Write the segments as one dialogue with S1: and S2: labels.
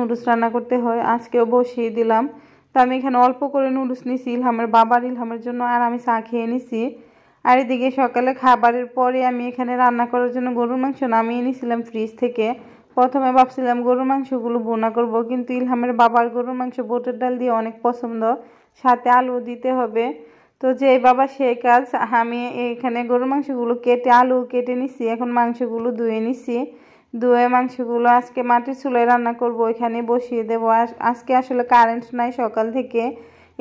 S1: Noodles রান্না করতে হয়, আজকেও বসিয়ে দিলাম। তো আমি এখানে অল্প করে নুডলস নিছি ইলহামের বাবার, ইলহামের জন্য, আর আমি চা খেয়ে নিছি। আর এদিকে সকালে খাবারের পরে আমি এখানে রান্না করার জন্য গরুর মাংস নামিয়ে নিয়েছিলাম ফ্রিজ থেকে। প্রথমে ভাবছিলাম গরুর মাংসগুলো ভুনা করব, কিন্তু ইলহামের বাবার গরুর মাংস বুটের ডাল দিয়ে অনেক পছন্দ, সাথে আলু দিতে হবে। তো যে বাবা সেই কাজ, আমি এখানে গরুর মাংসগুলো কেটে আলু কেটে নিছি, এখন মাংসগুলো ধুয়ে নিছি। ধুয়ে মাংসগুলো আজকে মাটির চুলায় রান্না করব, এখানে বসিয়ে দেবো। আজকে আসলে কারেন্ট নাই সকাল থেকে।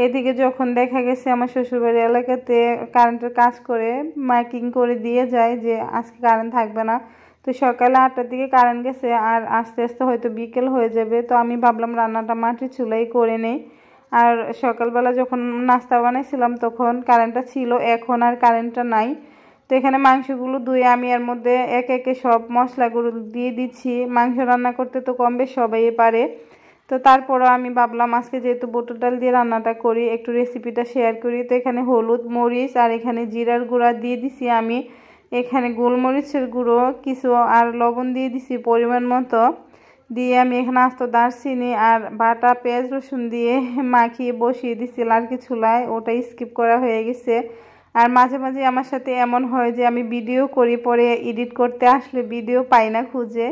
S1: এদিকে যখন দেখা গেছে আমার শ্বশুরবাড়ি এলাকাতে কারেন্টের কাজ করে মাইকিং করে দিয়ে যায় যে আজকে কারেন্ট থাকবে না, তো সকালে 8টার দিকে কারেন্ট গেছে, আর আস্তে আস্তে হয়তো বিকেল হয়ে যাবে। তো আমি ভাবলাম রান্নাটা মাটির চুলাই করে নেই। আর সকালবেলা যখন নাস্তা বানাইছিলাম তখন কারেন্টটা ছিল, এখন আর কারেন্টটা নাই। তো এখানে মাংসগুলো ধুয়ে আমি এর মধ্যে একে একে সব মশলাগুলো দিয়ে দিচ্ছি। মাংস রান্না করতে তো কম বেশ সবাই পারে, তো তারপরও আমি ভাবলাম আজকে যেহেতু বুটের ডাল দিয়ে রান্নাটা করি, একটু রেসিপিটা শেয়ার করি। তো এখানে হলুদ, মরিচ আর এখানে জিরার গুঁড়া দিয়ে দিছি আমি, এখানে গোলমরিচের গুঁড়ো কিছু আর লবণ দিয়ে দিছি পরিমাণ মতো। দিয়ে আমি এখানে আস্ত দারচিনি আর বাটা পেঁয়াজ রসুন দিয়ে মাখিয়ে বসিয়ে দিছি আর কি চুলায়, ওটা স্কিপ করা হয়ে গেছে। আর মাঝে মাঝে আমার সাথে এমন হয় যে আমি ভিডিও করি, পরে এডিট করতে আসলে ভিডিও পাই না খুঁজে,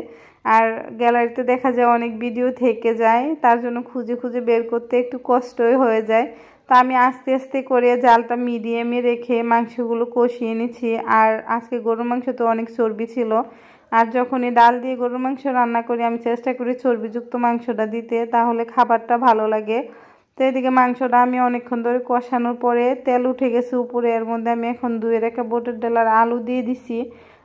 S1: আর গ্যালারিতে দেখা যায় অনেক ভিডিও থেকে যায়, তার জন্য খুঁজে খুঁজে বের করতে একটু কষ্টই হয়ে যায়। তো আমি আস্তে আস্তে করে জালটা মিডিয়ামে রেখে মাংসগুলো কষিয়ে নিচ্ছি। আর আজকে গরুর মাংস তো অনেক চর্বি ছিল, আর যখনই ডাল দিয়ে গরুর মাংস রান্না করি আমি চেষ্টা করি চর্বিযুক্ত মাংসটা দিতে, তাহলে খাবারটা ভালো লাগে। তো এদিকে মাংসটা আমি অনেকক্ষণ ধরে কষানোর পরে তেল উঠে গেছে উপরে, এর মধ্যে আমি এখন ধুয়ে রেখে বুটের ডাল আর আলু দিয়ে দিছি।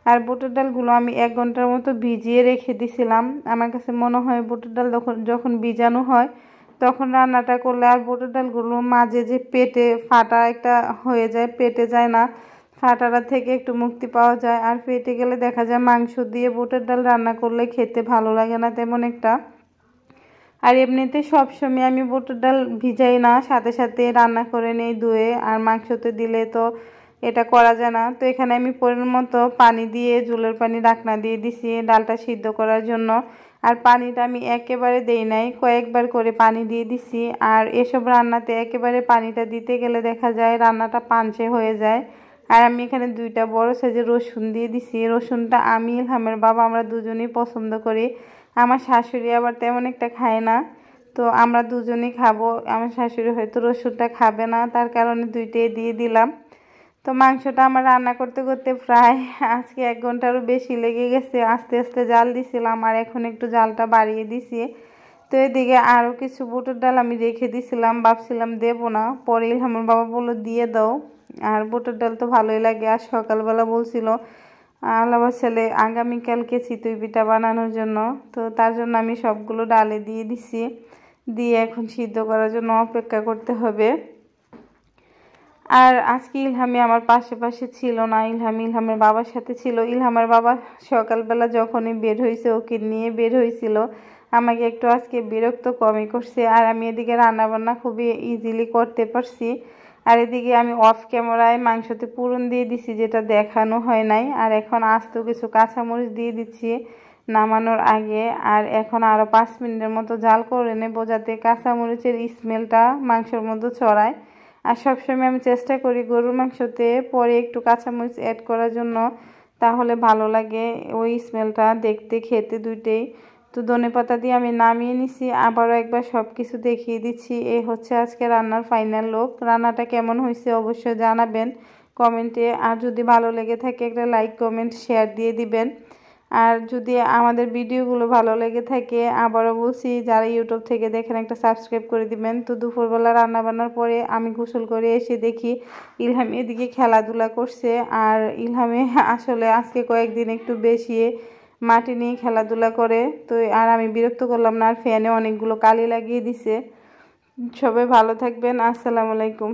S1: আর বুটের ডালগুলো আমি 1 ঘন্টার মতো ভিজিয়ে রেখে দিছিলাম। আমার কাছে মনে হয় বুটের ডাল যখন ভিজানো হয় তখন রান্নাটা করলে আর বুটের ডালগুলো মাঝে যে পেটে ফাটা একটা হয়ে যায়, পেটে যায় না, ফাটাটা থেকে একটু মুক্তি পাওয়া যায়। আর পেটে গেলে দেখা যায় মাংস দিয়ে বুটের ডাল রান্না করলে খেতে ভালো লাগে না তেমন একটা। আর এমনিতে সবসময় আমি বুটের ডাল ভিজাই না, সাথে সাথে রান্না করে নেই ধুয়ে, আর মাংসতে দিলে তো এটা করা যায় না। তো এখানে আমি পরিমাণ মতো পানি দিয়ে ঝোলের পানি ঢাকনা দিয়ে দিছি ডালটা সিদ্ধ করার জন্য। আর পানিটা আমি একেবারে দেই নাই, কয়েকবার করে পানি দিয়ে দিছি। আর এসব রান্নাতে একেবারে পানিটা দিতে গেলে দেখা যায় রান্নাটা পাঞ্চে হয়ে যায়। আর আমি এখানে 2টা বড় সাইজের রসুন দিয়ে দিছি। রসুনটা আমি, ইলহামের বাবা আমরা দুজনেই পছন্দ করি, আমার শাশুড়ি আবার তেমন একটা খায় না, তো আমরা দুজনেই খাবো। আমার শাশুড়ি হয়তো রসুনটা খাবে না, তার কারণে 2টাই দিয়ে দিলাম। তো মাংসটা আমার রান্না করতে করতে প্রায় আজকে 1 ঘন্টারও বেশি লেগে গেছে, আস্তে আস্তে জাল দিছিলাম আর এখন একটু জালটা বাড়িয়ে দিছি। তো এদিকে আরও কিছু বুটের ডাল আমি রেখে দিছিলাম, ভাবছিলাম দেবো না, পরে ইলহামের বাবা বললো দিয়ে দাও। আর বুটের ডাল তো ভালোই লাগে। আর সকালবেলা বলছিল আলাবার ছেলে আগামীকালকে চিতই পিঠা বানানোর জন্য, তো তার জন্য আমি সবগুলো ডালে দিয়ে দিছি, দিয়ে এখন সিদ্ধ করার জন্য অপেক্ষা করতে হবে। আর আজকে ইলহামি আমার পাশে ছিল না, ইলহামের বাবার সাথে ছিল। ইলহামের বাবা সকালবেলা যখনই বের হয়েছে ওকে নিয়ে বের হয়েছিল, আমাকে একটু আজকে বিরক্ত কমই করছে। আর আমি এদিকে রান্নাবান্না খুবই ইজিলি করতে পারছি। আর এদিকে আমি অফ ক্যামেরায় মাংসতে পুরন দিয়ে দিছি, যেটা দেখানো হয় নাই। আর এখন আস্ত কিছু কাঁচামরিচ দিয়ে দিচ্ছি নামানোর আগে। আর এখন আরও 5 মিনিটের মতো জাল করে নেবো, যাতে কাঁচামরিচের স্মেলটা মাংসের মধ্যে ছড়ায়। আর সবসময় আমি চেষ্টা করি গরুর মাংসতে পরে একটু কাঁচামরিচ অ্যাড করার জন্য, তাহলে ভালো লাগে ওই স্মেলটা, দেখতে খেতে দুইটাই। তো ধনেপাতা দিয়ে আমি নামিয়ে নিছি। আবারও একবার সব কিছু দেখিয়ে দিচ্ছি। এই হচ্ছে আজকে রান্নার ফাইনাল লুক। রান্নাটা কেমন হয়েছে অবশ্যই জানাবেন কমেন্টে। আর যদি ভালো লেগে থাকে একটা লাইক, কমেন্ট, শেয়ার দিয়ে দিবেন। আর যদি আমাদের ভিডিওগুলো ভালো লেগে থাকে, আবারও বলছি যারা ইউটিউব থেকে দেখেন একটা সাবস্ক্রাইব করে দিবেন। তো দুপুরবেলা রান্না বান্নার পরে আমি গোসল করে এসে দেখি ইলহাম এদিকে খেলাধুলা করছে। আর ইলহামে আসলে আজকে কয়েকদিন একটু বেশি মাটি নিয়ে খেলাধুলা করে, তো আর আমি বিরক্ত করলাম না, আর ফ্যানে অনেকগুলো কালি লাগিয়ে দিছে। সবাই ভালো থাকবেন, আসসালামু আলাইকুম।